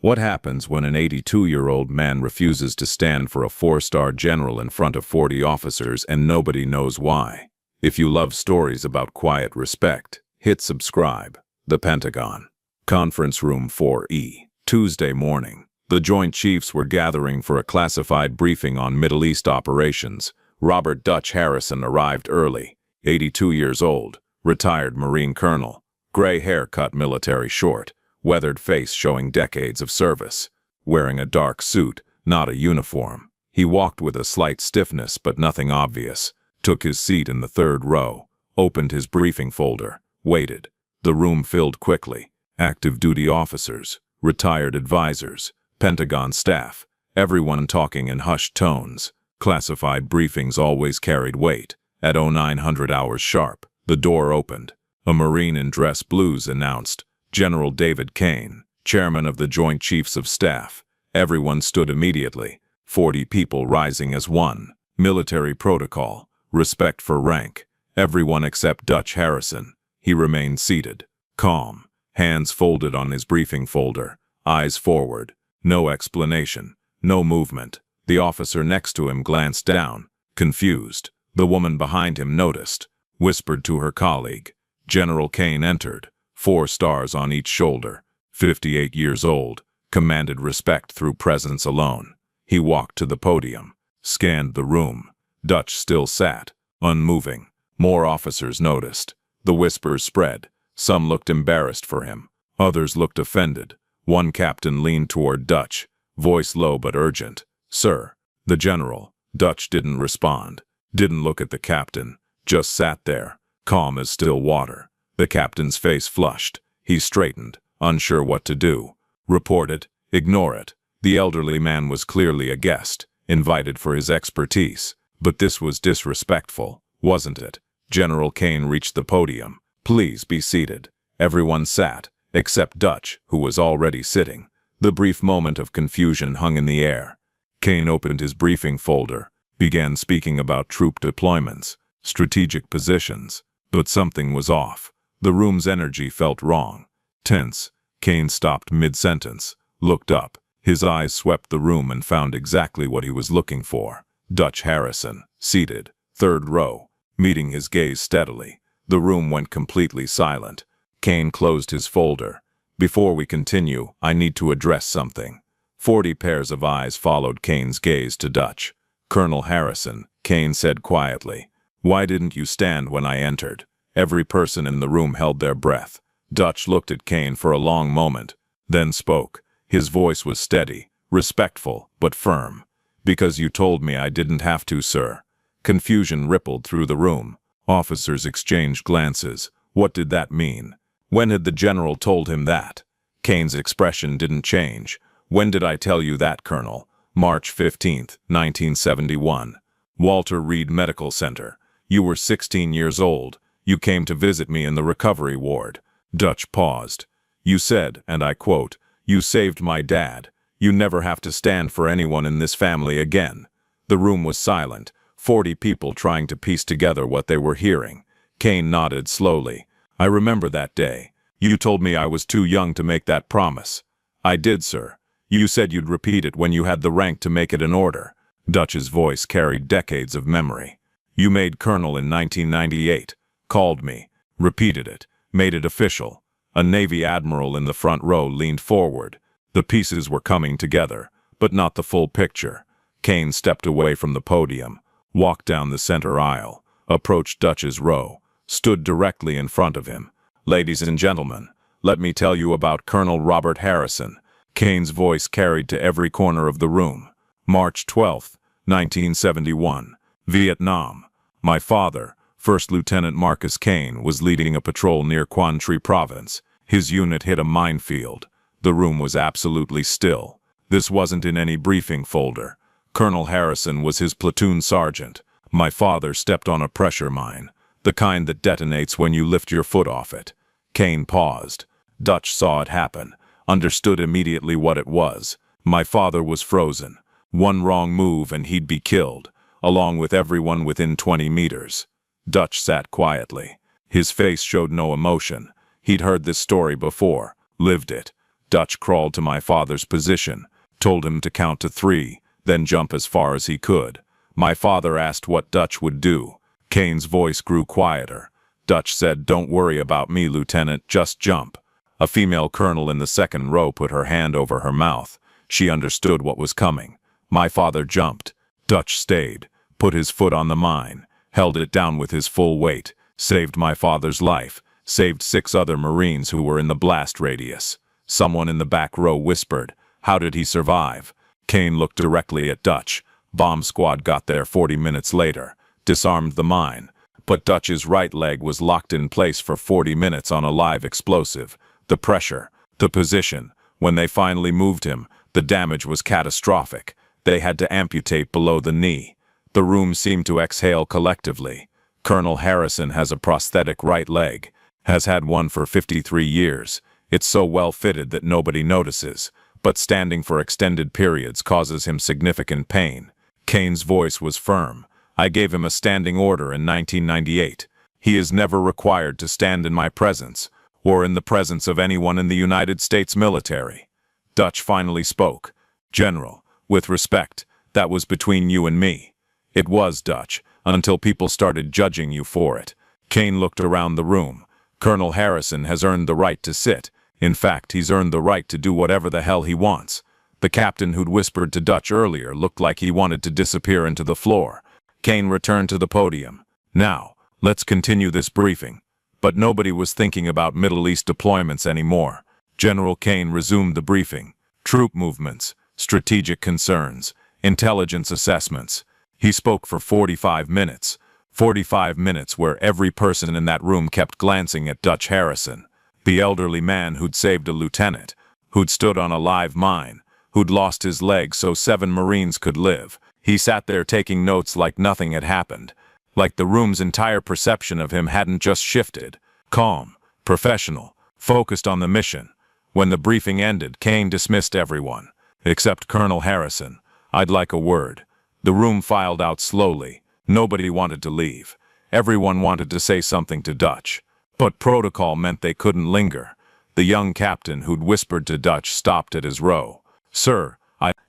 What happens when an 82-year-old man refuses to stand for a 4-star general in front of 40 officers and nobody knows why? If you love stories about quiet respect, hit subscribe. The Pentagon. Conference Room 4E. Tuesday morning. The Joint Chiefs were gathering for a classified briefing on Middle East operations. Robert "Dutch" Harrison arrived early, 82 years old, retired Marine colonel, gray hair cut military short, weathered face showing decades of service. Wearing a dark suit, not a uniform. He walked with a slight stiffness but nothing obvious, took his seat in the third row, opened his briefing folder, waited. The room filled quickly. Active duty officers, retired advisors, Pentagon staff, everyone talking in hushed tones. Classified briefings always carried weight. At 0900 hours sharp, the door opened. A Marine in dress blues announced, General David Kane, chairman of the Joint Chiefs of Staff. Everyone stood immediately, 40 people rising as one. Military protocol, respect for rank. Everyone except Dutch Harrison. He remained seated, calm, hands folded on his briefing folder, eyes forward. No explanation, no movement. The officer next to him glanced down, confused. The woman behind him noticed, whispered to her colleague. General Kane entered, 4 stars on each shoulder, 58 years old, commanded respect through presence alone. He walked to the podium, scanned the room. Dutch still sat, unmoving. More officers noticed. The whispers spread. Some looked embarrassed for him. Others looked offended. One captain leaned toward Dutch, voice low but urgent. "Sir." The general. Dutch didn't respond, didn't look at the captain, just sat there, calm as still water. The captain's face flushed. He straightened, unsure what to do. Report it, ignore it. The elderly man was clearly a guest, invited for his expertise. But this was disrespectful, wasn't it? General Kane reached the podium. "Please be seated." Everyone sat, except Dutch, who was already sitting. The brief moment of confusion hung in the air. Kane opened his briefing folder, began speaking about troop deployments, strategic positions. But something was off. The room's energy felt wrong. Tense. Kane stopped mid-sentence, looked up. His eyes swept the room and found exactly what he was looking for. Dutch Harrison, seated, third row, meeting his gaze steadily. The room went completely silent. Kane closed his folder. "Before we continue, I need to address something." 40 pairs of eyes followed Kane's gaze to Dutch. "Colonel Harrison," Kane said quietly, "why didn't you stand when I entered?" Every person in the room held their breath. Dutch looked at Kane for a long moment, then spoke. His voice was steady, respectful, but firm. "Because you told me I didn't have to, sir." Confusion rippled through the room. Officers exchanged glances. What did that mean? When had the general told him that? Kane's expression didn't change. "When did I tell you that, Colonel?" March 15, 1971. Walter Reed Medical Center. "You were 16 years old. You came to visit me in the recovery ward." Dutch paused. "You said, and I quote, 'You saved my dad. You never have to stand for anyone in this family again.'" The room was silent, 40 people trying to piece together what they were hearing. Kane nodded slowly. "I remember that day. You told me I was too young to make that promise." "I did, sir. You said you'd repeat it when you had the rank to make it an order." Dutch's voice carried decades of memory. "You made colonel in 1998, called me, repeated it, made it official." A Navy admiral in the front row leaned forward. The pieces were coming together, but not the full picture. Kane stepped away from the podium, walked down the center aisle, approached Dutch's row, stood directly in front of him. "Ladies and gentlemen, let me tell you about Colonel Robert Harrison." Kane's voice carried to every corner of the room. "March 12, 1971, Vietnam. My father, First Lieutenant Marcus Kane, was leading a patrol near Quang Tri Province. His unit hit a minefield. The room was absolutely still. This wasn't in any briefing folder. Colonel Harrison was his platoon sergeant. My father stepped on a pressure mine, the kind that detonates when you lift your foot off it." Kane paused. Dutch saw it happen, understood immediately what it was. My father was frozen. One wrong move and he'd be killed, along with everyone within 20 meters. Dutch sat quietly. His face showed no emotion. He'd heard this story before, lived it. Dutch crawled to my father's position, told him to count to 3, then jump as far as he could. My father asked what Dutch would do. Kane's voice grew quieter. Dutch said, "Don't worry about me, Lieutenant, just jump." A female colonel in the second row put her hand over her mouth. She understood what was coming. My father jumped. Dutch stayed, put his foot on the mine, held it down with his full weight, saved my father's life, saved 6 other Marines who were in the blast radius. Someone in the back row whispered, "How did he survive?" Kane looked directly at Dutch. Bomb squad got there 40 minutes later, disarmed the mine, but Dutch's right leg was locked in place for 40 minutes on a live explosive. The pressure, the position, when they finally moved him, the damage was catastrophic. They had to amputate below the knee. The room seemed to exhale collectively. Colonel Harrison has a prosthetic right leg, has had one for 53 years. It's so well fitted that nobody notices, but standing for extended periods causes him significant pain. Kane's voice was firm. I gave him a standing order in 1998. He is never required to stand in my presence, or in the presence of anyone in the United States military. Dutch finally spoke. "General, with respect, that was between you and me." "It was, Dutch, until people started judging you for it." Kane looked around the room. "Colonel Harrison has earned the right to sit. In fact, he's earned the right to do whatever the hell he wants." The captain who'd whispered to Dutch earlier looked like he wanted to disappear into the floor. Kane returned to the podium. "Now, let's continue this briefing." But nobody was thinking about Middle East deployments anymore. General Kane resumed the briefing. Troop movements, strategic concerns, intelligence assessments. He spoke for 45 minutes. 45 minutes where every person in that room kept glancing at Dutch Harrison. The elderly man who'd saved a lieutenant, who'd stood on a live mine, who'd lost his leg so 7 Marines could live. He sat there taking notes like nothing had happened, like the room's entire perception of him hadn't just shifted. Calm, professional, focused on the mission. When the briefing ended, Kane dismissed everyone, except Colonel Harrison. "I'd like a word." The room filed out slowly. Nobody wanted to leave. Everyone wanted to say something to Dutch. But protocol meant they couldn't linger. The young captain who'd whispered to Dutch stopped at his row. "Sir,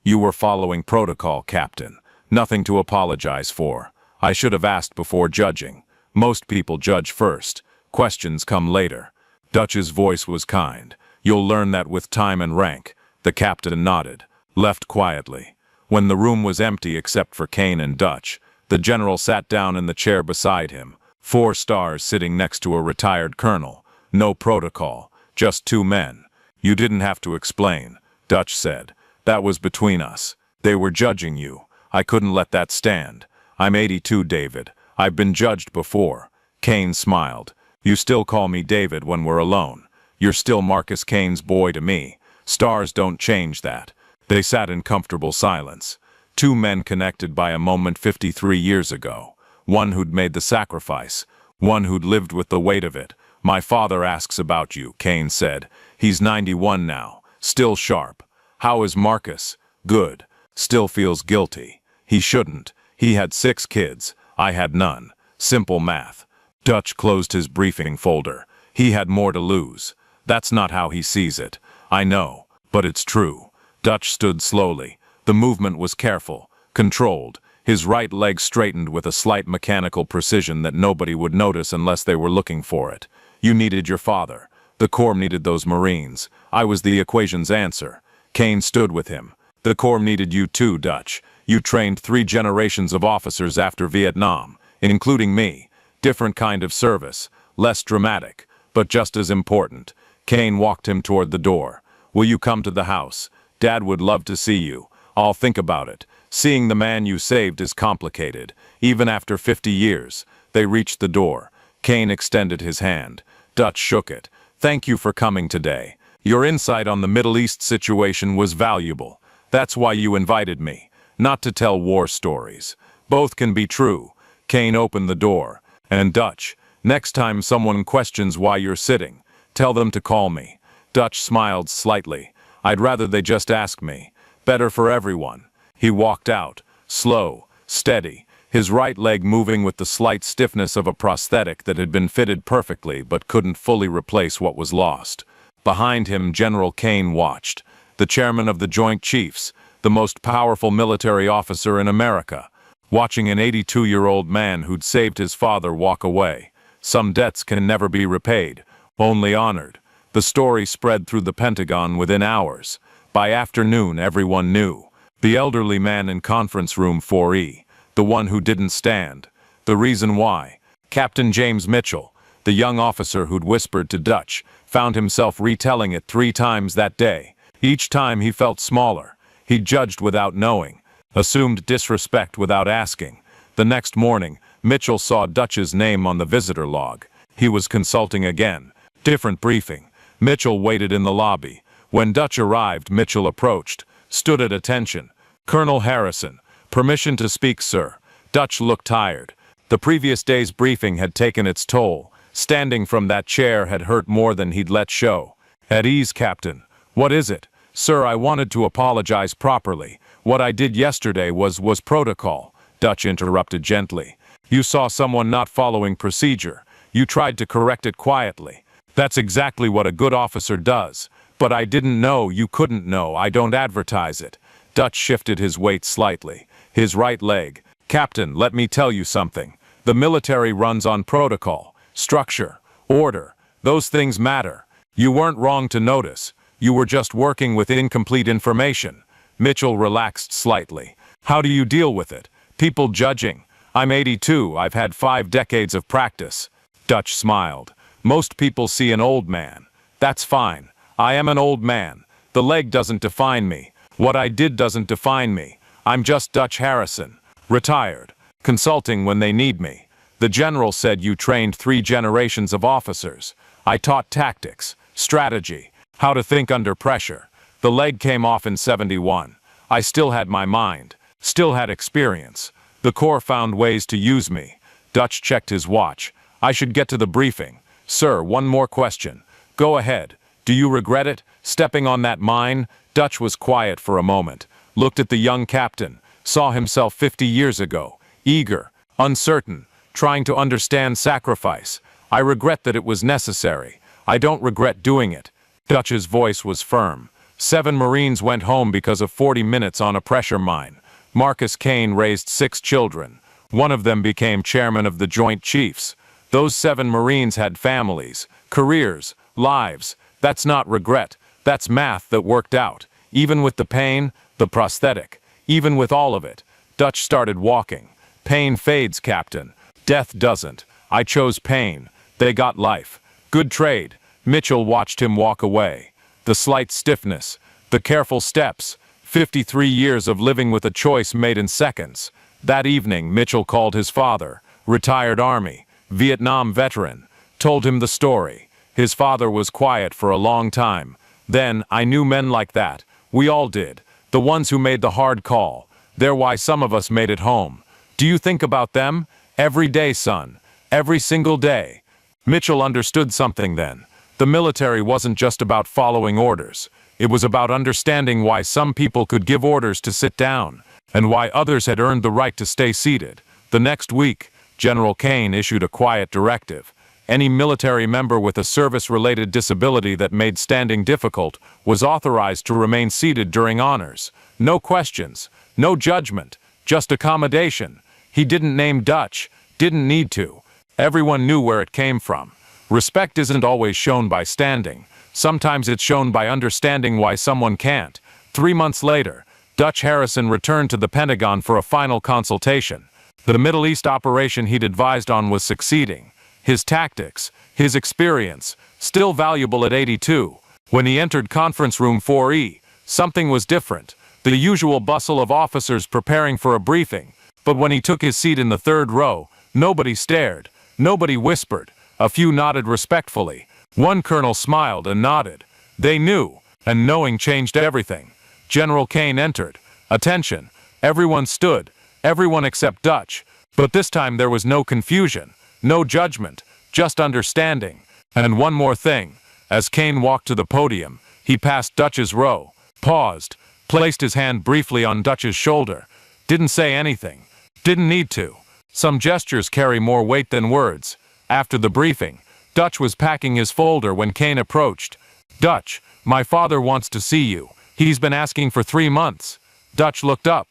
you were following protocol, Captain. Nothing to apologize for. I should have asked before judging. Most people judge first. Questions come later." Dutch's voice was kind. "You'll learn that with time and rank." The captain nodded, left quietly. When the room was empty except for Kane and Dutch, the general sat down in the chair beside him. 4 stars sitting next to a retired colonel. No protocol, just 2 men. "You didn't have to explain," Dutch said. "That was between us. They were judging you. I couldn't let that stand. I'm 82, David. I've been judged before." Kane smiled. "You still call me David when we're alone. You're still Marcus Kane's boy to me. Stars don't change that." They sat in comfortable silence. 2 men connected by a moment 53 years ago. One who'd made the sacrifice. One who'd lived with the weight of it. "My father asks about you," Kane said. "He's 91 now. Still sharp." "How is Marcus?" "Good. Still feels guilty. He shouldn't. He had 6 kids. I had none. Simple math." Dutch closed his briefing folder. He had more to lose. "That's not how he sees it. I know, but it's true." Dutch stood slowly. The movement was careful, controlled. His right leg straightened with a slight mechanical precision that nobody would notice unless they were looking for it. "You needed your father. The Corps needed those Marines. I was the equation's answer." Kane stood with him. "The Corps needed you too, Dutch. You trained 3 generations of officers after Vietnam, including me. Different kind of service, less dramatic, but just as important." Kane walked him toward the door. "Will you come to the house? Dad would love to see you. I'll think about it. Seeing the man you saved is complicated, even after 50 years." They reached the door. Kane extended his hand. Dutch shook it. "Thank you for coming today. Your insight on the Middle East situation was valuable. That's why you invited me, not to tell war stories. Both can be true." Kane opened the door. "And Dutch, next time someone questions why you're sitting, tell them to call me." Dutch smiled slightly. "I'd rather they just ask me. Better for everyone." He walked out, slow, steady, his right leg moving with the slight stiffness of a prosthetic that had been fitted perfectly but couldn't fully replace what was lost. Behind him, General Kane watched, the chairman of the Joint Chiefs, the most powerful military officer in America, watching an 82-year-old man who'd saved his father walk away. Some debts can never be repaid, only honored. The story spread through the Pentagon within hours. By afternoon, everyone knew. The elderly man in conference room 4E, the one who didn't stand. The reason why. Captain James Mitchell, the young officer who'd whispered to Dutch, found himself retelling it 3 times that day. Each time he felt smaller. He judged without knowing, assumed disrespect without asking. The next morning, Mitchell saw Dutch's name on the visitor log. He was consulting again. Different briefing. Mitchell waited in the lobby. When Dutch arrived, Mitchell approached, stood at attention. "Colonel Harrison, permission to speak, sir." Dutch looked tired. The previous day's briefing had taken its toll. Standing from that chair had hurt more than he'd let show. "At ease, Captain. What is it?" "Sir, I wanted to apologize properly. What I did yesterday was protocol," Dutch interrupted gently. "You saw someone not following procedure. You tried to correct it quietly. That's exactly what a good officer does. But I didn't know you couldn't know. I don't advertise it." Dutch shifted his weight slightly. His right leg. "Captain, let me tell you something. The military runs on protocol, structure, order. Those things matter. You weren't wrong to notice. You were just working with incomplete information." Mitchell relaxed slightly. "How do you deal with it? People judging? I'm 82. I've had 5 decades of practice." Dutch smiled. "Most people see an old man. That's fine. I am an old man. The leg doesn't define me. What I did doesn't define me. I'm just Dutch Harrison. Retired. Consulting when they need me. The general said you trained 3 generations of officers. I taught tactics, strategy, how to think under pressure. The leg came off in 71. I still had my mind, still had experience. The Corps found ways to use me." Dutch checked his watch. "I should get to the briefing. Sir, one more question." "Go ahead. Do you regret it, stepping on that mine?" Dutch was quiet for a moment, looked at the young captain, saw himself 50 years ago, eager, uncertain, trying to understand sacrifice. "I regret that it was necessary. I don't regret doing it." Dutch's voice was firm. 7 Marines went home because of 40 minutes on a pressure mine. Marcus Kane raised 6 children. One of them became chairman of the Joint Chiefs. Those 7 Marines had families, careers, lives. That's not regret. That's math that worked out. Even with the pain, the prosthetic, even with all of it. Dutch started walking. "Pain fades, Captain. Death doesn't. I chose pain. They got life. Good trade." Mitchell watched him walk away. The slight stiffness, the careful steps, 53 years of living with a choice made in seconds. That evening, Mitchell called his father, retired Army, Vietnam veteran, told him the story. His father was quiet for a long time. Then, "I knew men like that. We all did. The ones who made the hard call. They're why some of us made it home. Do you think about them? Every day, son. Every single day." Mitchell understood something then. The military wasn't just about following orders. It was about understanding why some people could give orders to sit down, and why others had earned the right to stay seated. The next week, General Kane issued a quiet directive. Any military member with a service-related disability that made standing difficult was authorized to remain seated during honors. No questions, no judgment, just accommodation. He didn't name Dutch, didn't need to. Everyone knew where it came from. Respect isn't always shown by standing. Sometimes it's shown by understanding why someone can't. 3 months later, Dutch Harrison returned to the Pentagon for a final consultation. The Middle East operation he'd advised on was succeeding. His tactics, his experience, still valuable at 82. When he entered conference room 4E, something was different. The usual bustle of officers preparing for a briefing. But when he took his seat in the 3rd row, nobody stared, nobody whispered. A few nodded respectfully. One colonel smiled and nodded. They knew, and knowing changed everything. General Kane entered. Attention. Everyone stood, everyone except Dutch. But this time there was no confusion. No judgment, just understanding. And one more thing. As Kane walked to the podium, he passed Dutch's row, paused, placed his hand briefly on Dutch's shoulder. Didn't say anything. Didn't need to. Some gestures carry more weight than words. After the briefing, Dutch was packing his folder when Kane approached. "Dutch, my father wants to see you. He's been asking for 3 months." Dutch looked up.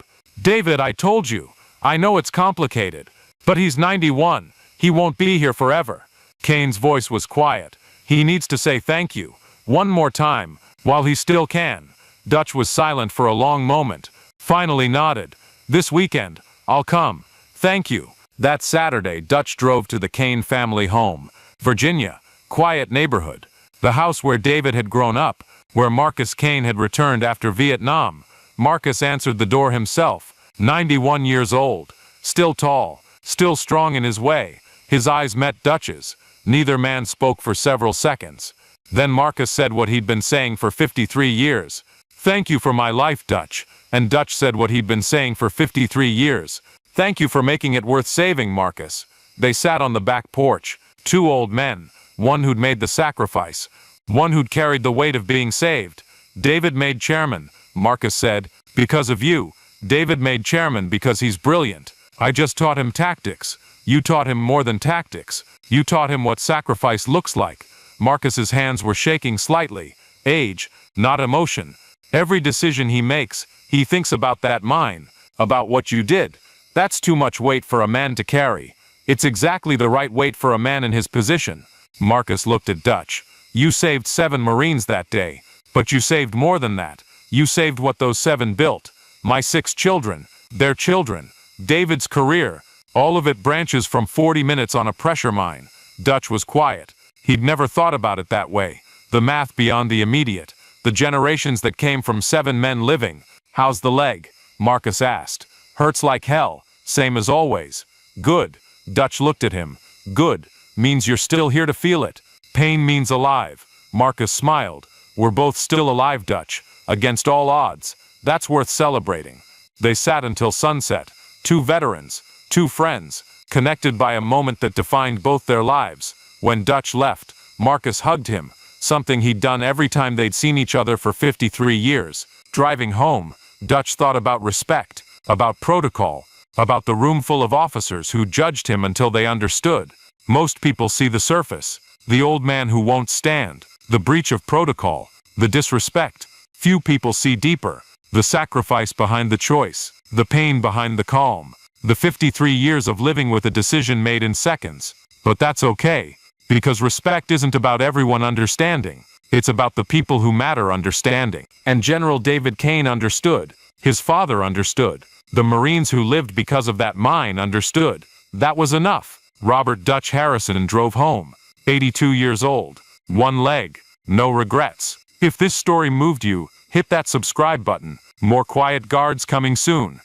"David, I told you. I know it's complicated. But he's 91. He won't be here forever." Kane's voice was quiet. "He needs to say thank you. One more time, while he still can." Dutch was silent for a long moment, finally nodded. "This weekend, I'll come. Thank you." That Saturday, Dutch drove to the Kane family home. Virginia, quiet neighborhood. The house where David had grown up, where Marcus Kane had returned after Vietnam. Marcus answered the door himself, 91 years old, still tall, still strong in his way. His eyes met Dutch's. Neither man spoke for several seconds. Then Marcus said what he'd been saying for 53 years. "Thank you for my life, Dutch." And Dutch said what he'd been saying for 53 years. "Thank you for making it worth saving, Marcus." They sat on the back porch, 2 old men, one who'd made the sacrifice, one who'd carried the weight of being saved. "David made chairman," Marcus said, "because of you. David made chairman because he's brilliant. I just taught him tactics. You taught him more than tactics. You taught him what sacrifice looks like." Marcus's hands were shaking slightly. Age, not emotion. Every decision he makes, he thinks about that mine, about what you did. That's too much weight for a man to carry. It's exactly the right weight for a man in his position. Marcus looked at Dutch. "You saved 7 Marines that day. But you saved more than that. You saved what those 7 built. My 6 children, their children, David's career. All of it branches from 40 minutes on a pressure mine." Dutch was quiet. He'd never thought about it that way. The math beyond the immediate. The generations that came from 7 men living. "How's the leg?" Marcus asked. "Hurts like hell, same as always." "Good." Dutch looked at him. "Good. Means you're still here to feel it. Pain means alive." Marcus smiled. "We're both still alive, Dutch. Against all odds. That's worth celebrating." They sat until sunset. 2 veterans. 2 friends. Connected by a moment that defined both their lives. When Dutch left, Marcus hugged him. Something he'd done every time they'd seen each other for 53 years. Driving home, Dutch thought about respect, about protocol, about the room full of officers who judged him until they understood. Most people see the surface, the old man who won't stand, the breach of protocol, the disrespect. Few people see deeper, the sacrifice behind the choice, the pain behind the calm, the 53 years of living with a decision made in seconds. But that's okay, because respect isn't about everyone understanding. It's about the people who matter understanding. And General David Kane understood. His father understood. The Marines who lived because of that mine understood. That was enough. Robert Dutch Harrison drove home. 82 years old. 1 leg. No regrets. If this story moved you, hit that subscribe button. More quiet guards coming soon.